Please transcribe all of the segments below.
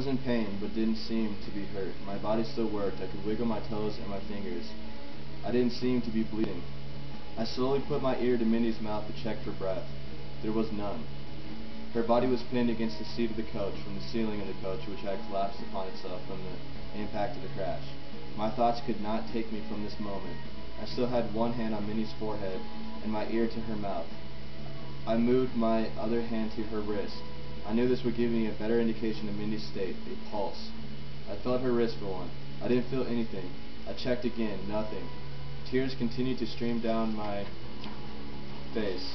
was in pain, but didn't seem to be hurt. My body still worked. I could wiggle my toes and my fingers. I didn't seem to be bleeding. I slowly put my ear to Mindy's mouth to check for breath. There was none. Her body was pinned against the seat of the coach from the ceiling of the coach, which had collapsed upon itself from the impact of the crash. My thoughts could not take me from this moment. I still had one hand on Mindy's forehead and my ear to her mouth. I moved my other hand to her wrist. I knew this would give me a better indication of Mindy's state, a pulse. I felt her wrist for one. I didn't feel anything. I checked again, nothing. Tears continued to stream down my face.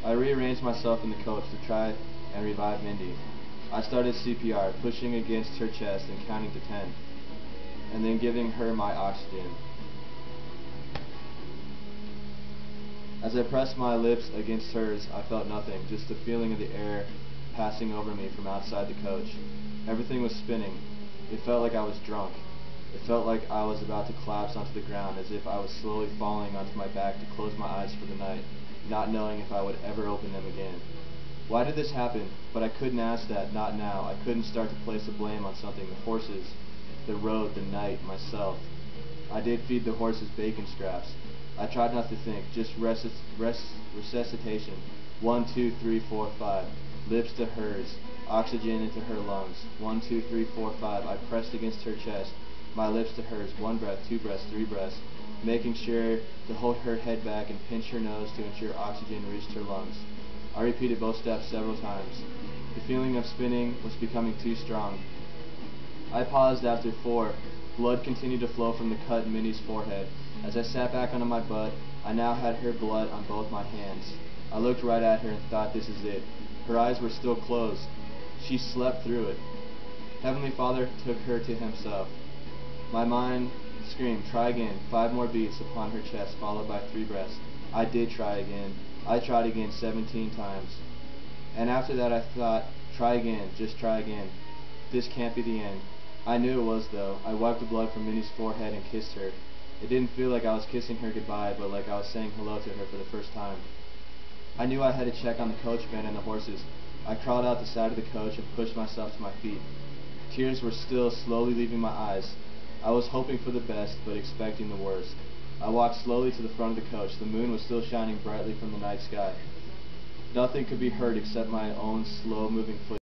I rearranged myself in the coach to try and revive Mindy. I started CPR, pushing against her chest and counting to 10, and then giving her my oxygen. As I pressed my lips against hers, I felt nothing, just the feeling of the air passing over me from outside the coach. Everything was spinning. It felt like I was drunk. It felt like I was about to collapse onto the ground, as if I was slowly falling onto my back to close my eyes for the night, not knowing if I would ever open them again. Why did this happen? But I couldn't ask that, not now. I couldn't start to place the blame on something, the horses, the road, the night, myself. I did feed the horses bacon scraps. I tried not to think, just resuscitation. 1, 2, 3, 4, 5. Lips to hers, oxygen into her lungs. 1, 2, 3, 4, 5. I pressed against her chest, my lips to hers. 1 breath, 2 breaths, 3 breaths, making sure to hold her head back and pinch her nose to ensure oxygen reached her lungs. I repeated both steps several times. The feeling of spinning was becoming too strong. I paused after 4. Blood continued to flow from the cut in Minnie's forehead. As I sat back onto my butt, I now had her blood on both my hands. I looked right at her and thought, this is it. Her eyes were still closed. She slept through it. Heavenly Father took her to himself. My mind screamed, try again. 5 more beats upon her chest, followed by 3 breaths. I did try again. I tried again 17 times. And after that I thought, try again, just try again. This can't be the end. I knew it was, though. I wiped the blood from Minnie's forehead and kissed her. It didn't feel like I was kissing her goodbye, but like I was saying hello to her for the first time. I knew I had to check on the coach van and the horses. I crawled out the side of the coach and pushed myself to my feet. Tears were still slowly leaving my eyes. I was hoping for the best, but expecting the worst. I walked slowly to the front of the coach. The moon was still shining brightly from the night sky. Nothing could be heard except my own slow-moving footsteps.